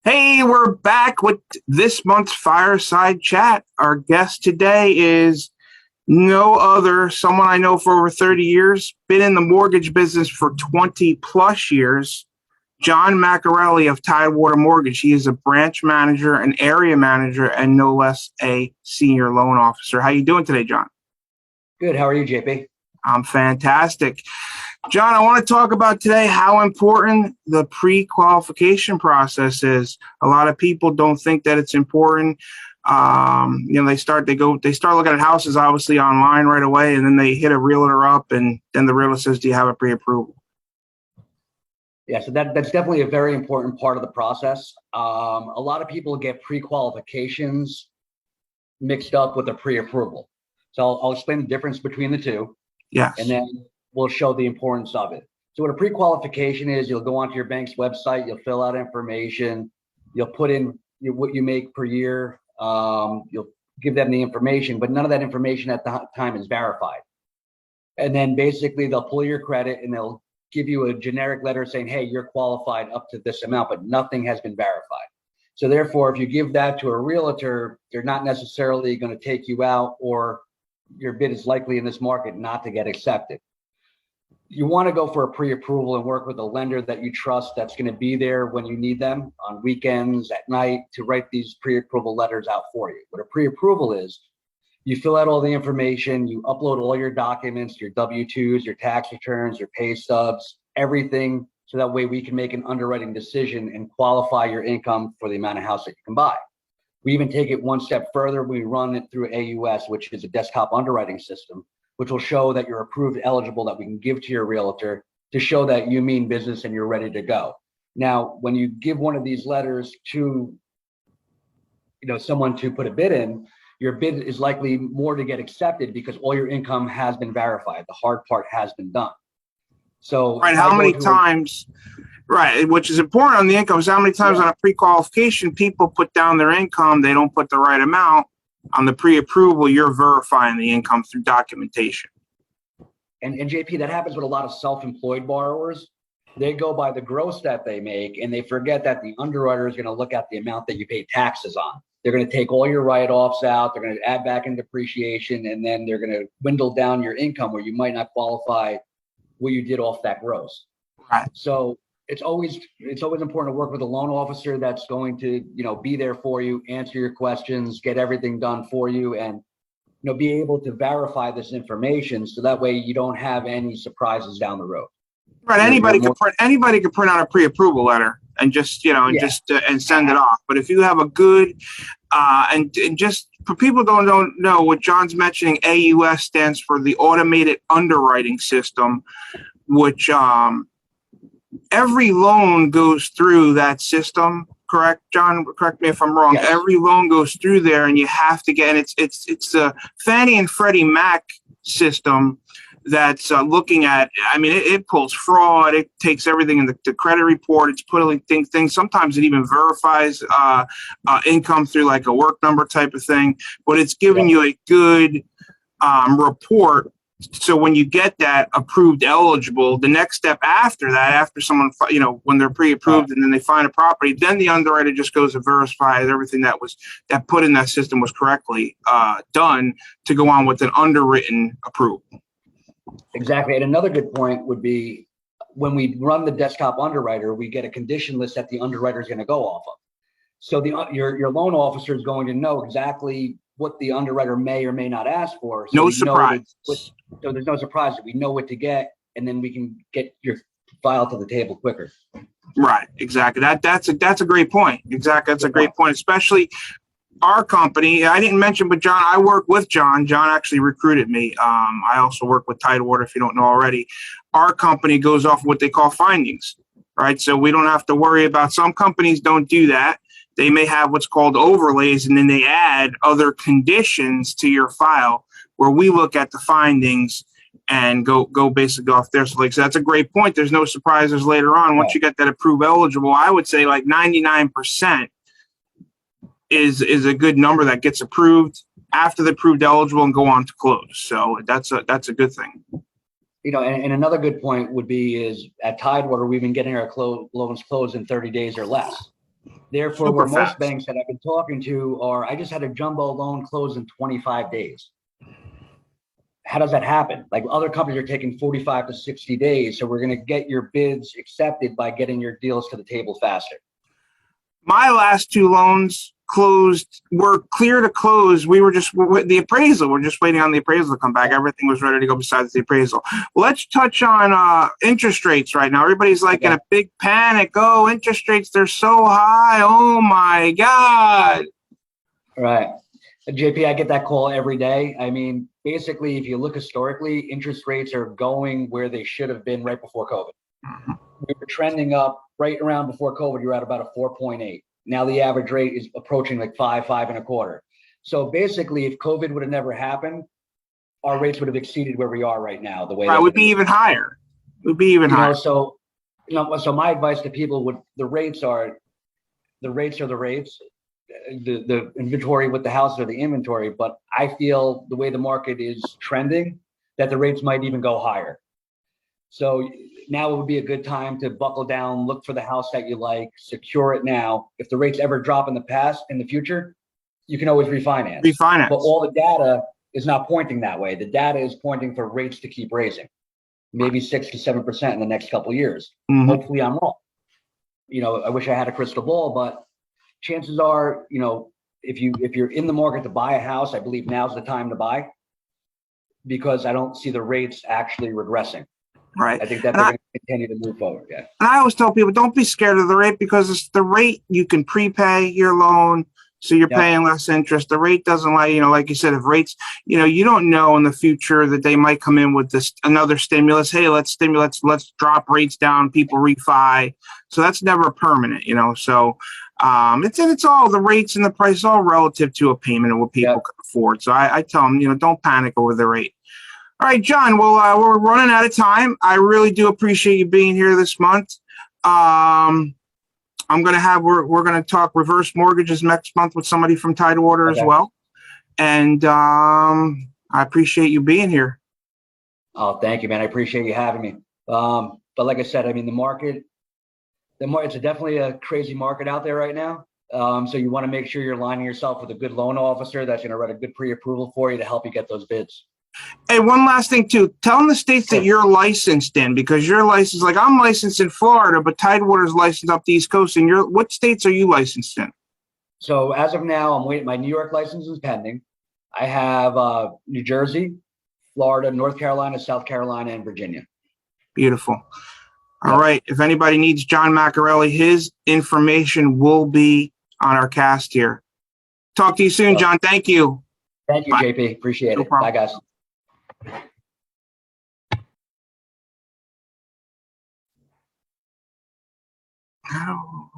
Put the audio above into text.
Hey, we're back with this month's Fireside Chat. Our guest today is no other, someone I know for over 30 years, been in the mortgage business for 20 plus years, John Macchiarelli of Tidewater Mortgage. He is a branch manager, an area manager, and no less a senior loan officer. How you doing today, John? Good. How are you, JP? I'm fantastic. John, I want to talk about today how important the pre-qualification process is. A lot of people don't think that it's important. They start looking at houses obviously online right away, and then they hit a realtor up, and then the realtor says, "Do you have a pre-approval?" Yeah, so that's definitely a very important part of the process. A lot of people get pre-qualifications mixed up with a pre-approval. So I'll explain the difference between the two. Yes. And then we'll show the importance of it. So what a pre-qualification is, you'll go onto your bank's website, you'll fill out information, you'll put in what you make per year, you'll give them the information, but none of that information at the time is verified. And then basically they'll pull your credit and they'll give you a generic letter saying, hey, you're qualified up to this amount, but nothing has been verified. So therefore, if you give that to a realtor, they're not necessarily going to take you out, or your bid is likely in this market not to get accepted. You want to go for a pre-approval and work with a lender that you trust, that's going to be there when you need them on weekends, at night, to write these pre-approval letters out for you. What a pre-approval is, you fill out all the information, you upload all your documents, your W-2s, your tax returns, your pay stubs, everything, so that way we can make an underwriting decision and qualify your income for the amount of house that you can buy. We even take it one step further. We run it through AUS, which is a desktop underwriting system, which will show that you're approved eligible, that we can give to your realtor to show that you mean business and you're ready to go. Now, when you give one of these letters to someone to put a bid in, your bid is likely more to get accepted because all your income has been verified. The hard part has been done. So right, how many times, right, which is important on the income, is how many times on a pre-qualification people put down their income, they don't put the right amount. On the pre-approval, you're verifying the income through documentation. And JP, that happens with a lot of self-employed borrowers. They go by the gross that they make, and they forget that the underwriter is going to look at the amount that you pay taxes on. They're going to take all your write-offs out. They're going to add back in depreciation, and then they're going to dwindle down your income where you might not qualify what you did off that gross. Right. So it's always important to work with a loan officer that's going to be there for you, answer your questions, get everything done for you, and be able to verify this information, so that way you don't have any surprises down the road. Right. Anybody could print out a pre-approval letter and just and send it off. But if you have a good and just for people who don't know what John's mentioning, AUS stands for the Automated Underwriting System, which every loan goes through that system. Correct, John? Correct me if I'm wrong. Yes. Every loan goes through there, and you have to get. And it's the Fannie and Freddie Mac system that's looking at. I mean, it pulls fraud. It takes everything in the credit report. It's putting things. Sometimes it even verifies income through like a work number type of thing. But it's giving you a good report. So when you get that approved eligible, the next step after that, after someone, when they're pre-approved and then they find a property, then the underwriter just goes and verifies everything that put in that system was correctly done to go on with an underwritten approval. Exactly. And another good point would be, when we run the desktop underwriter, we get a condition list that the underwriter is going to go off of. So your loan officer is going to know exactly what the underwriter may or may not ask for. So no surprise. So there's no surprise. We know what to get, and then we can get your file to the table quicker. Right. Exactly. That's a great point. Exactly. That's a great point, especially our company. I didn't mention, but John, I work with John. John actually recruited me. I also work with Tidewater, if you don't know already. Our company goes off what they call findings, right? So we don't have to worry about, some companies don't do that. They may have what's called overlays, and then they add other conditions to your file, where we look at the findings and go basically off there. So that's a great point. There's no surprises later on. Once you get that approved eligible, I would say like 99% is a good number that gets approved after the approved eligible and go on to close. So that's a good thing. And another good point would be is, at Tidewater, we've been getting our loans closed in 30 days or less. Therefore, Super where most fast. banks that I've been talking to are, I just had a jumbo loan close in 25 days. How does that happen? Like other companies are taking 45 to 60 days. So we're going to get your bids accepted by getting your deals to the table faster. My last two loans were clear to close. We were just the appraisal. We're just waiting on the appraisal to come back. Everything was ready to go besides the appraisal. Let's touch on interest rates right now. Everybody's like in a big panic. Oh, interest rates, they're so high. Oh my God. Right. JP, I get that call every day. I mean, basically, if you look historically, interest rates are going where they should have been right before COVID. We were trending up right around before COVID. You're at about a 4.8. Now the average rate is approaching like 5.25. So basically, if COVID would have never happened, our rates would have exceeded where we are right now. The way Right, would be even higher. Would be even higher. So my advice to people would the rates are the rates. The inventory with the house or the inventory, but I feel the way the market is trending that the rates might even go higher. So now it would be a good time to buckle down, look for the house that you like, secure it now. If the rates ever drop in the future, you can always refinance. But all the data is not pointing that way. The data is pointing for rates to keep raising, maybe 6 to 7% in the next couple of years. Mm-hmm. Hopefully I'm wrong. I wish I had a crystal ball, but chances are, if you're in the market to buy a house, I believe now's the time to buy because I don't see the rates actually regressing. Right. I think that they're going to continue to move forward. Yeah. And I always tell people, don't be scared of the rate because it's the rate you can prepay your loan. So you're paying less interest. The rate doesn't like you said, if rates, you don't know in the future that they might come in with another stimulus. Hey, let's drop rates down, people refi. So that's never permanent, so it's all the rates and the price all relative to a payment and what people can afford. So I tell them, don't panic over the rate. All right, John, well, we're running out of time. I really do appreciate you being here this month. We're going to talk reverse mortgages next month with somebody from Tidewater as well. And I appreciate you being here. Oh, thank you, man. I appreciate you having me. But like I said, I mean, the market, it's definitely a crazy market out there right now. So you want to make sure you're lining yourself with a good loan officer that's going to write a good pre-approval for you to help you get those bids. Hey, one last thing too. Tell them the states that you're licensed in, because you're licensed. Like I'm licensed in Florida, but Tidewater's licensed up the East Coast. And what states are you licensed in? So as of now, I'm waiting. My New York license is pending. I have New Jersey, Florida, North Carolina, South Carolina, and Virginia. Beautiful. All right. If anybody needs John Macchiarelli, his information will be on our cast here. Talk to you soon, John. Thank you. Thank you, Bye. JP. Appreciate it. Bye, guys. How